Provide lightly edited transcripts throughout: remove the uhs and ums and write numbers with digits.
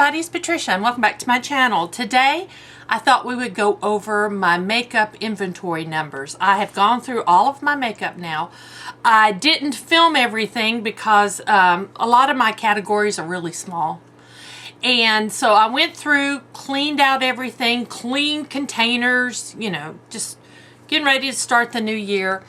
everybody, it's Patricia and welcome back to my channel. Today I thought we would go over my makeup inventory numbers. I have gone through all of my makeup now. I didn't film everything because a lot of my categories are really small. And so I went through, cleaned out everything, cleaned containers, you know, just getting ready to start the new year,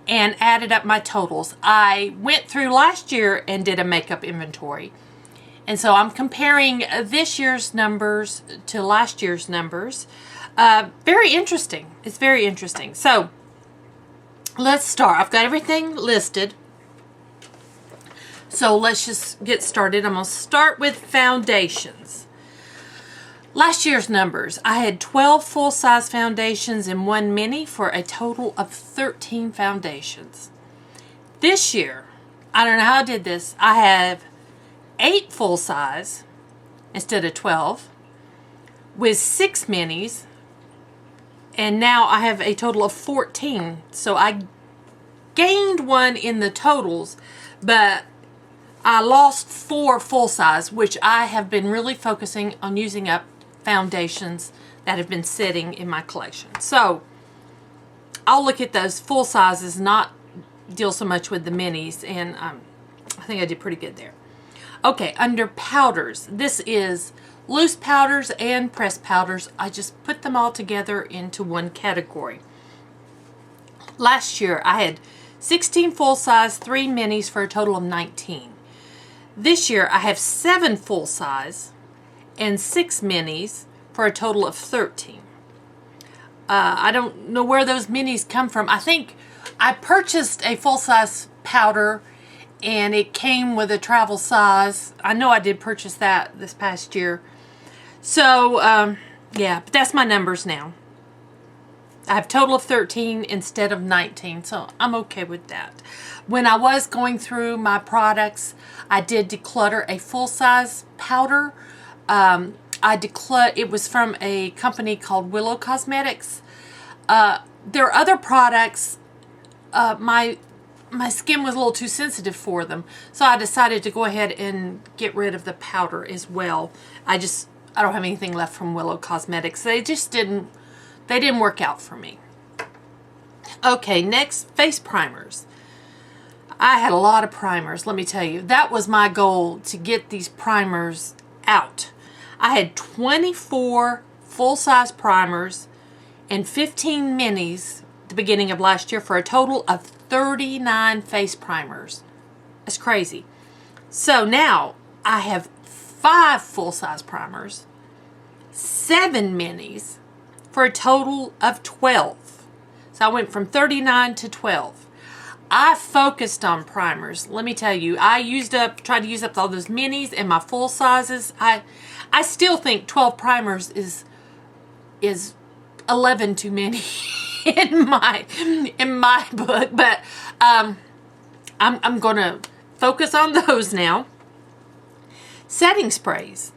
and added up my totals. I went through last year and did a makeup inventory. And so I'm comparing this year's numbers to last year's numbers. Very interesting. It's very interesting. So let's start. I've got everything listed. So let's just get started. I'm going to start with foundations. Last year's numbers. I had 12 full-size foundations and 1 mini for a total of 13 foundations. This year, I don't know how I did this. I have 8 full-size instead of 12 with 6 minis, and now I have a total of 14. So I gained 1 in the totals, but I lost 4 full-size, which I have been really focusing on using up foundations that have been sitting in my collection. So I'll look at those full sizes, not deal so much with the minis, and I think I did pretty good there. Okay, under powders, this is loose powders and pressed powders. I just put them all together into one category. Last year I had 16 full size, 3 minis for a total of 19. This year I have 7 full size and 6 minis for a total of 13. I don't know where those minis come from. I think I purchased a full size powder and it came with a travel size. I know I did purchase that this past year. So, yeah, but that's my numbers now. I have a total of 13 instead of 19, so I'm okay with that. When I was going through my products, I did declutter a full-size powder. It was from a company called Willow Cosmetics. There are other products. My skin was a little too sensitive for them, so I decided to go ahead and get rid of the powder as well. I don't have anything left from Willow Cosmetics. They didn't work out for me. Okay, next, face primers. I had a lot of primers, let me tell you. That was my goal, to get these primers out. I had 24 full-size primers and 15 minis at the beginning of last year for a total of 39 face primers. That's crazy. So now I have 5 full-size primers, 7 minis for a total of 12. So I went from 39 to 12. I focused on primers. Let me tell you, I tried to use up all those minis and my full sizes. I still think 12 primers is 11 too many in my book, but I'm gonna focus on those now. Setting sprays.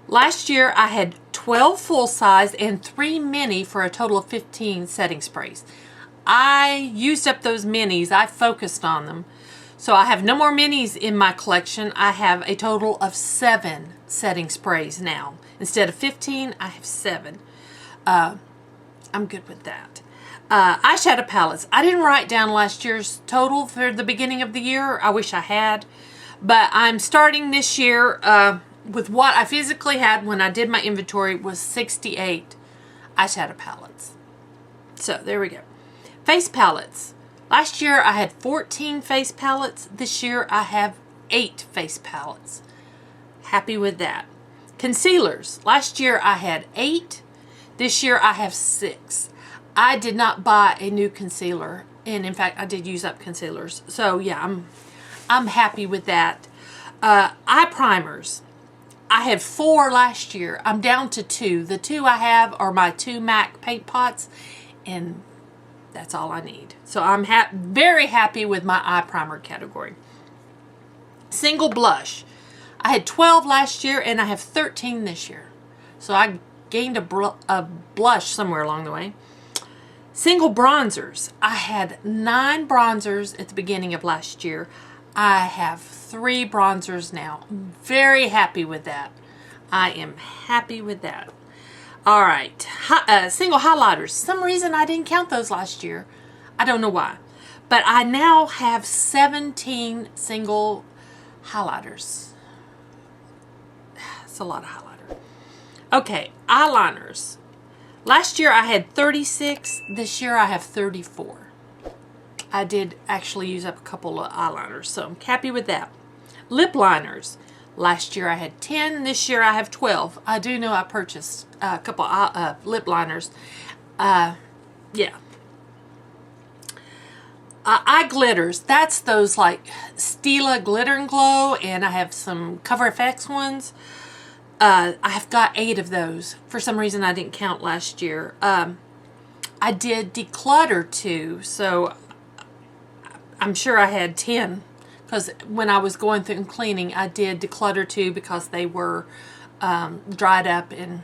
Last year I had 12 full size and 3 mini for a total of 15 setting sprays. I used up those minis. I focused on them. So I have no more minis in my collection. I have a total of 7 setting sprays now. Instead of 15, I have 7. I'm good with that. Eyeshadow palettes. I didn't write down last year's total for the beginning of the year. I wish I had. But I'm starting this year with what I physically had when I did my inventory was 68 eyeshadow palettes. So there we go. Face palettes. Last year I had 14 face palettes. This year I have 8 face palettes. Happy with that. Concealers. Last year I had 8. This year I have 6. I did not buy a new concealer, and in fact I did use up concealers. So yeah, I'm happy with that. Eye primers. I had 4 last year. I'm down to 2. The 2 I have are my 2 MAC paint pots, and that's all I need. So I'm very happy with my eye primer category. Single blush. I had 12 last year and I have 13 this year. So I gained a blush somewhere along the way. Single bronzers. I had 9 bronzers at the beginning of last year. I have 3 bronzers now. I'm very happy with that. I am happy with that. All right, single highlighters. For some reason I didn't count those last year. I don't know why. But I now have 17 single highlighters. That's a lot of highlighter. Okay, eyeliners. Last year I had 36. This year I have 34. I did actually use up a couple of eyeliners, so I'm happy with that. Lip liners. Last year I had 10. This year I have 12. I do know I purchased a couple lip liners. Yeah. Eye glitters. That's those like Stila Glitter and Glow, and I have some Cover FX ones. I have got 8 of those. For some reason I didn't count last year. I did declutter too, so I'm sure I had 10. Because when I was going through and cleaning, I did declutter too because they were dried up and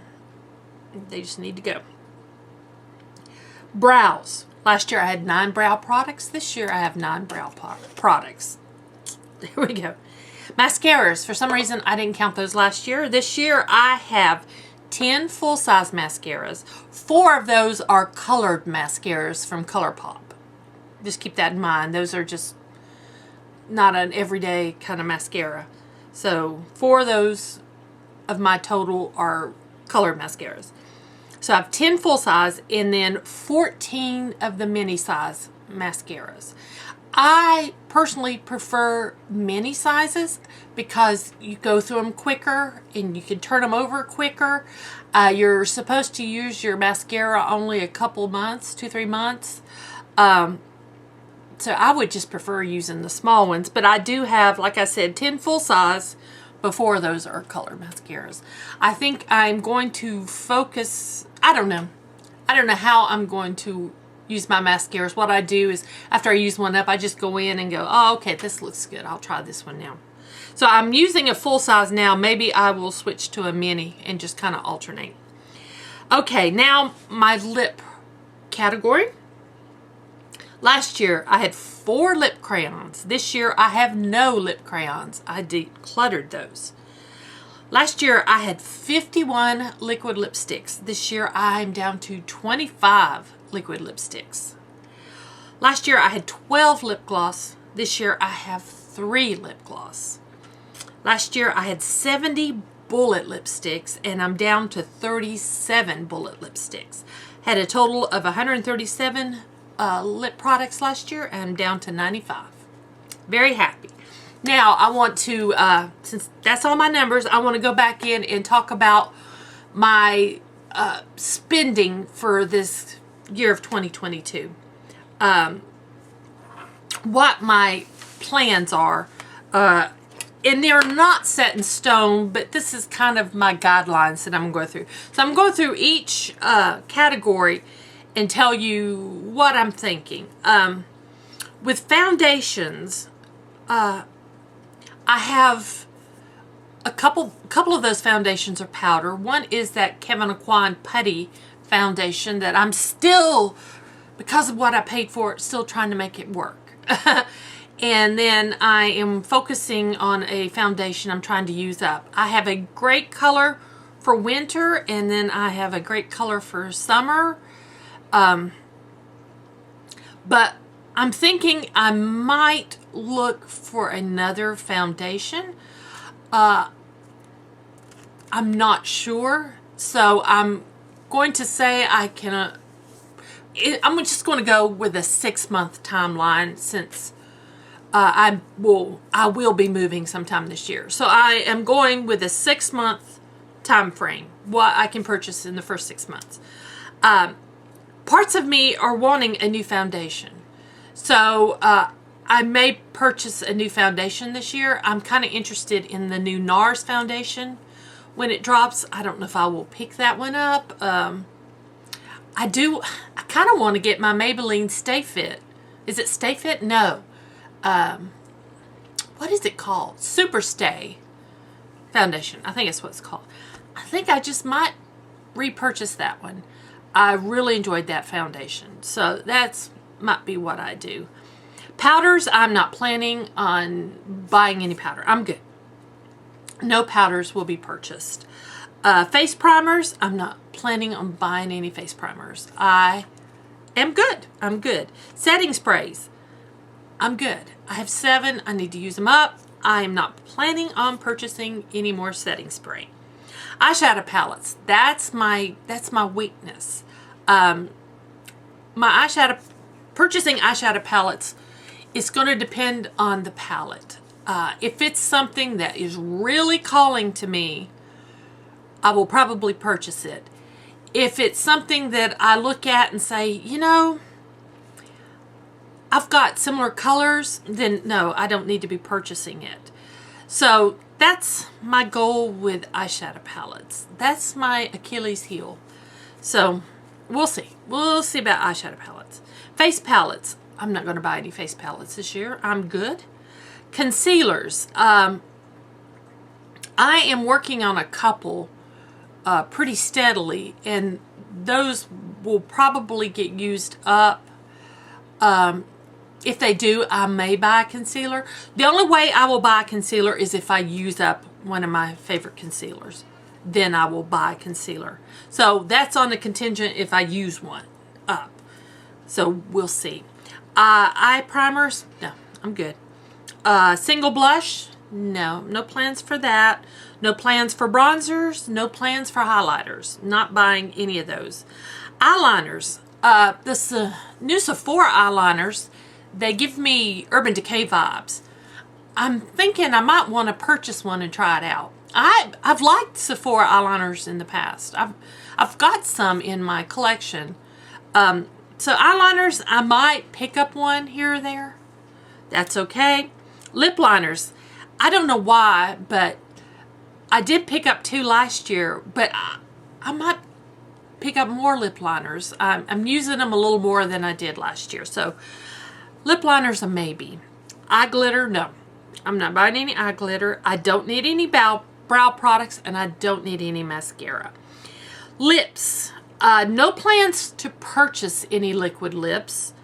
they just need to go. Brows. Last year I had 9 brow products. This year I have 9 brow products. There we go. Mascaras. For some reason I didn't count those last year. This year I have 10 full-size mascaras. 4 of those are colored mascaras from ColourPop. Just keep that in mind. Those are just not an everyday kind of mascara. So 4 of those of my total are colored mascaras. So I have 10 full size and then 14 of the mini size mascaras. I personally prefer mini sizes because you go through them quicker and you can turn them over quicker. You're supposed to use your mascara only a couple months, 2-3 months. So I would just prefer using the small ones. But I do have, like I said, 10 full size. Before those are color mascaras. I think I'm going to focus, I don't know how I'm going to use my mascaras. What I do is after I use one up, I just go in and go, oh, okay, this looks good. I'll try this one now. So I'm using a full size now. Maybe I will switch to a mini and just kind of alternate. Okay, now my lip category. Last year, I had 4 lip crayons. This year, I have no lip crayons. I decluttered those. Last year, I had 51 liquid lipsticks. This year, I'm down to 25 liquid lipsticks. Last year, I had 12 lip gloss. This year, I have 3 lip gloss. Last year, I had 70 bullet lipsticks, and I'm down to 37 bullet lipsticks. Had a total of 137 lip products last year, and I'm down to 95. Very happy. Now I want to, since that's all my numbers, I want to go back in and talk about my spending for this year of 2022. What my plans are. And they're not set in stone, but this is kind of my guidelines that I'm going to go through. So I'm going through each category and tell you what I'm thinking. With foundations, I have a couple of those foundations are powder. One is that Kevyn Aucoin Putty foundation that I'm still, because of what I paid for it, still trying to make it work. And then I am focusing on a foundation I'm trying to use up. I have a great color for winter, and then I have a great color for summer. But I'm thinking I might look for another foundation. I'm not sure. So I'm going to say I'm just going to go with a 6-month timeline since I will be moving sometime this year. So I am going with a 6-month time frame, what I can purchase in the first 6 months. Parts of me are wanting a new foundation. So I may purchase a new foundation this year. I'm kind of interested in the new NARS foundation when it drops. I don't know if I will pick that one up. I kind of want to get my Maybelline Stay Fit. Is it Stay Fit? No. What is it called? Super Stay foundation. I think it's what it's called. I think I just might repurchase that one. I really enjoyed that foundation. So that's might be what I do. Powders, I'm not planning on buying any powder. I'm good. No powders will be purchased. Face primers, I'm not planning on buying any face primers. I am good. I'm good. Setting sprays, I'm good. I have 7. I need to use them up. I am not planning on purchasing any more setting spray. Eyeshadow palettes, that's my weakness. Purchasing eyeshadow palettes is going to depend on the palette. If it's something that is really calling to me, I will probably purchase it. If it's something that I look at and say, you know, I've got similar colors, then no, I don't need to be purchasing it. So that's my goal with eyeshadow palettes. That's my Achilles heel. So we'll see. We'll see about eyeshadow palettes. Face palettes. I'm not going to buy any face palettes this year. I'm good. Concealers. I am working on a couple pretty steadily, and those will probably get used up. If they do, I may buy a concealer. The only way I will buy a concealer is if I use up one of my favorite concealers. Then I will buy a concealer. So that's on the contingent if I use one up. So we'll see. Eye primers, no, I'm good. Single blush, no plans for that. No plans for bronzers, no plans for highlighters. Not buying any of those. Eyeliners, this new Sephora eyeliners, they give me Urban Decay vibes. I'm thinking I might want to purchase one and try it out. I've liked Sephora eyeliners in the past. I've got some in my collection. So eyeliners, I might pick up one here or there. That's okay. Lip liners, I don't know why, but I did pick up 2 last year, but I might pick up more lip liners. I'm using them a little more than I did last year. So lip liners, a maybe. Eye glitter, no. I'm not buying any eye glitter. I don't need any brow products, and I don't need any mascara. Lips, no plans to purchase any liquid lips.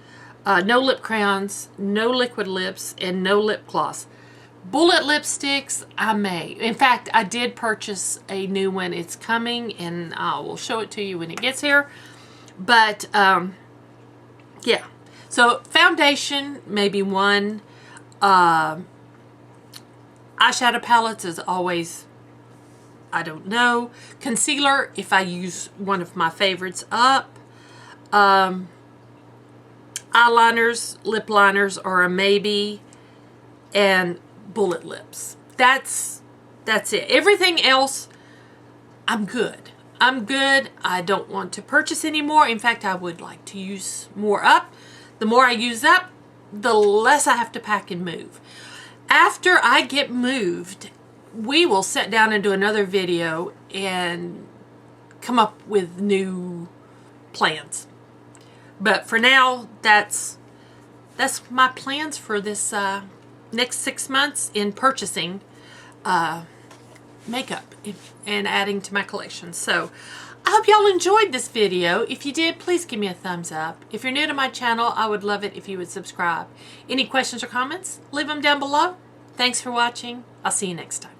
No lip crayons, no liquid lips, and no lip gloss. Bullet lipsticks, I may. In fact, I did purchase a new one. It's coming, and I will show it to you when it gets here. But, yeah. So, foundation, maybe one. Eyeshadow palettes is always, I don't know. Concealer, if I use one of my favorites up. Eyeliners, lip liners are a maybe. And bullet lips. That's it. Everything else, I'm good. I'm good. I don't want to purchase anymore. In fact, I would like to use more up. The more I use up, the less I have to pack and move. After I get moved, we will sit down and do another video and come up with new plans. But for now, that's my plans for this next 6 months in purchasing makeup and adding to my collection. So I hope y'all enjoyed this video. If you did, please give me a thumbs up. If you're new to my channel, I would love it if you would subscribe. Any questions or comments, leave them down below. Thanks for watching. I'll see you next time.